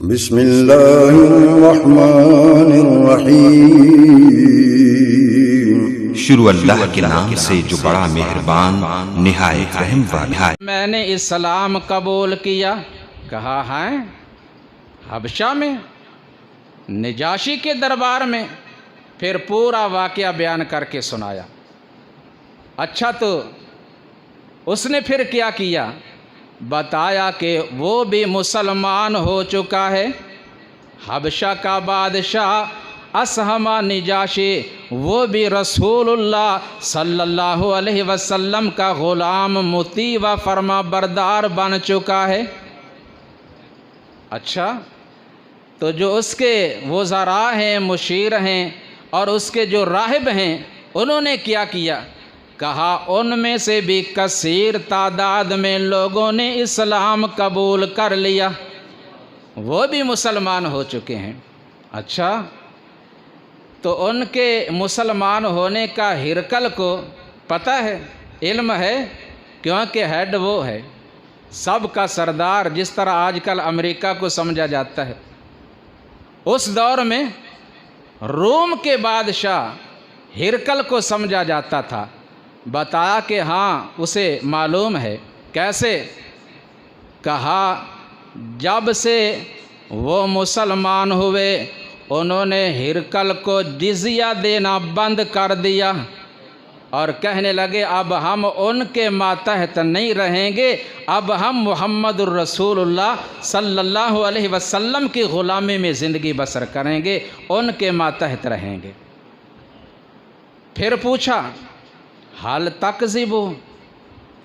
बिस्मिल्लाहिर्रहमानिर्रहीम। शुरू अल्लाह के नाम से जो बड़ा मेहरबान निहायत रहम वाला है। मैंने इस्लाम कबूल किया। कहा है हबशा में, निजाशी के दरबार में। फिर पूरा वाक़या बयान करके सुनाया। अच्छा, तो उसने फिर क्या किया? बताया कि वो भी मुसलमान हो चुका है। हबशा का बादशाह असहमा निजाशी, वो भी रसूलुल्लाह सल्लल्लाहु अलैहि वसल्लम का ग़ुलाम, मुती व फरमा बरदार बन चुका है। अच्छा, तो जो उसके वज़रा हैं, मुशीर हैं और उसके जो राहिब हैं, उन्होंने क्या किया? कहा उनमें से भी कसीर तादाद में लोगों ने इस्लाम कबूल कर लिया, वो भी मुसलमान हो चुके हैं। अच्छा, तो उनके मुसलमान होने का हिरकल को पता है, इल्म है, क्योंकि हेड वो है, सबका सरदार, जिस तरह आजकल अमेरिका को समझा जाता है। उस दौर में रोम के बादशाह हिरकल को समझा जाता था। बताया कि हाँ, उसे मालूम है। कैसे? कहा जब से वो मुसलमान हुए, उन्होंने हिरकल को जिज़िया देना बंद कर दिया और कहने लगे अब हम उनके मातहत नहीं रहेंगे, अब हम मुहम्मदुर रसूलुल्लाह सल्लल्लाहु अलैहि वसल्लम की ग़ुलामी में ज़िंदगी बसर करेंगे, उनके मातहत रहेंगे। फिर पूछा हाल तकज़िबू,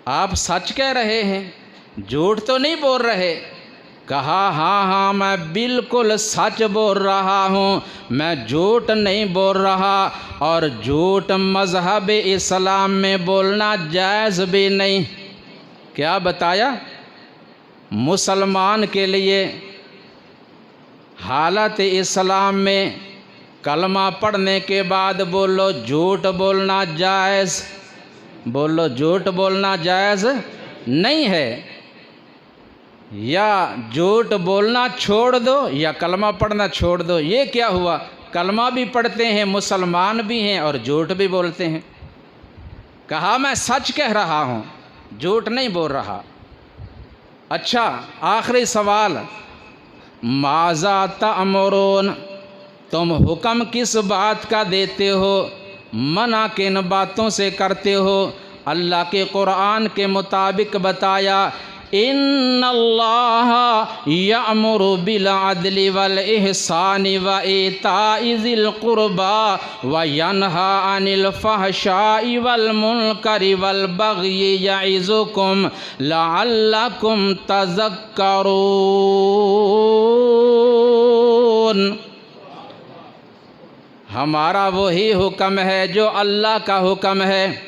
आप सच कह रहे हैं, झूठ तो नहीं बोल रहे? कहा हाँ हाँ, मैं बिल्कुल सच बोल रहा हूँ, मैं झूठ नहीं बोल रहा, और झूठ मज़हब इस्लाम में बोलना जायज़ भी नहीं। क्या बताया? मुसलमान के लिए हालत इस्लाम में कलमा पढ़ने के बाद बोलो झूठ बोलना जायज़, बोलो झूठ बोलना जायज़ नहीं है। या झूठ बोलना छोड़ दो या कलमा पढ़ना छोड़ दो। ये क्या हुआ? कलमा भी पढ़ते हैं, मुसलमान भी हैं और झूठ भी बोलते हैं। कहा मैं सच कह रहा हूँ, झूठ नहीं बोल रहा। अच्छा, आखिरी सवाल, माज़ा तअमुरून, तुम हुक्म किस बात का देते हो, मना किन बातों से करते हो? अल्लाह के कुरान के मुताबिक बताया, इन्नल्लाह यअमुरु बिल अदलि वल इहसानि व इताइ ज़िल कुर्बा व यन्हा अनिल फ़हशाइ वल मुनकरि वल बग़यि यइज़ुकुम लअल्लकुम तज़क्करून। हमारा वही हुक्म है जो अल्लाह का हुक्म है,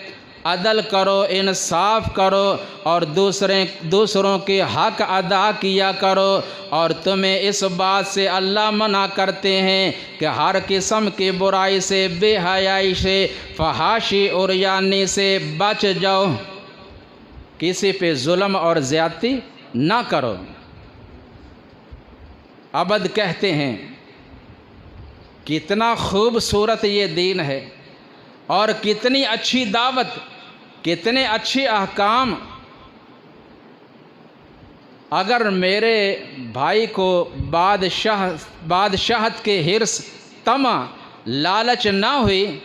अदल करो, इंसाफ करो और दूसरों के हक अदा किया करो। और तुम्हें इस बात से अल्लाह मना करते हैं कि हर किस्म की बुराई से, बेहयाई से, फहाशी और यानी से बच जाओ, किसी पे जुल्म और ज़्यादती ना करो। अबद कहते हैं कितना खूबसूरत ये दीन है और कितनी अच्छी दावत, कितने अच्छे अहकाम। अगर मेरे भाई को बादशाहत के हिर्स, तमा, लालच ना हुई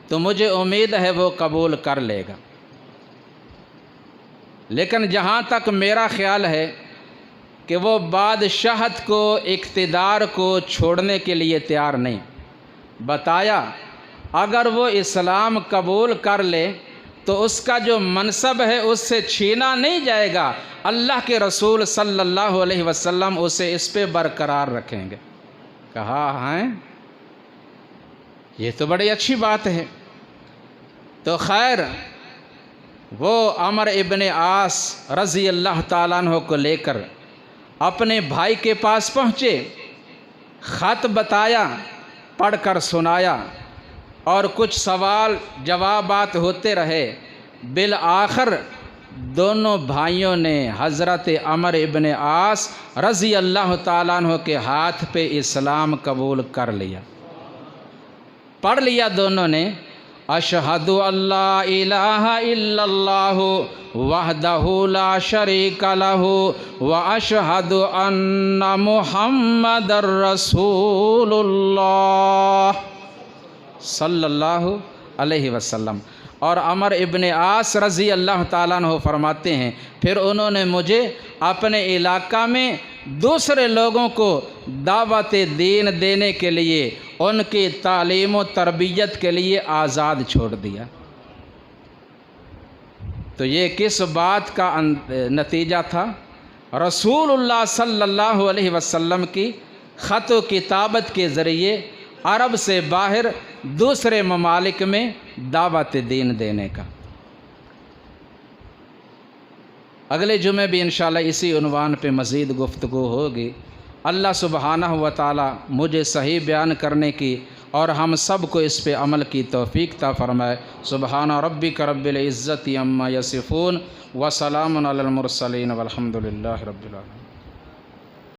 तो मुझे उम्मीद है वो कबूल कर लेगा। लेकिन जहाँ तक मेरा ख्याल है कि वो बादशाहत को, इक़्तिदार को छोड़ने के लिए तैयार नहीं। बताया अगर वो इस्लाम कबूल कर ले तो उसका जो मनसब है उससे छीना नहीं जाएगा। अल्लाह के रसूल सल्लल्लाहु अलैहि वसल्लम उसे इस पे बरकरार रखेंगे। कहा है ये तो बड़ी अच्छी बात है। तो खैर, वो अमर इब्न आस रज़ी अल्लाह ताला अन्हु को लेकर अपने भाई के पास पहुँचे, ख़त बताया, पढ़कर सुनाया और कुछ सवाल जवाबात होते रहे। बिल आखिर दोनों भाइयों ने हज़रत अमर इब्न आस रज़ी अल्लाह ताला अन्हु के हाथ पे इस्लाम कबूल कर लिया, पढ़ लिया दोनों ने, अशहदु अल्ला इलाहा इल्लल्लाहु वहदहु ला शरीका लहु व अशहदु अन्ना मुहम्मदर रसूलुल्लाह सल्लल्लाहु अलैहि वसल्लम। और अमर इब्न आस रज़ी अल्लाह ताला अन्हु फरमाते हैं, फिर उन्होंने मुझे अपने इलाका में दूसरे लोगों को दावत दीन देने के लिए, उनकी तालीम व तरबियत के लिए आज़ाद छोड़ दिया। तो ये किस बात का नतीजा था? रसूलुल्लाह सल्लल्लाहु अलैहि वसल्लम की ख़त व किताबत के ज़रिए अरब से बाहर दूसरे ममालिक में दावत दीन देने का। अगले जुमे भी इंशाअल्लाह इसी उन्वान पे मज़ीद गुफ्तगू होगी। अल्लाह सुब्हानहु व तआला मुझे सही बयान करने की और हम सब को इस पे अमल की तौफ़ीक़ ता फ़रमाए। सुब्हान रब्बिक रब्बिल इज़्ज़ति अम्मा यसिफ़ून व सलामुन अलल मुरसलीन वल्हम्दुलिल्लाहि रब्बिल आलमीन।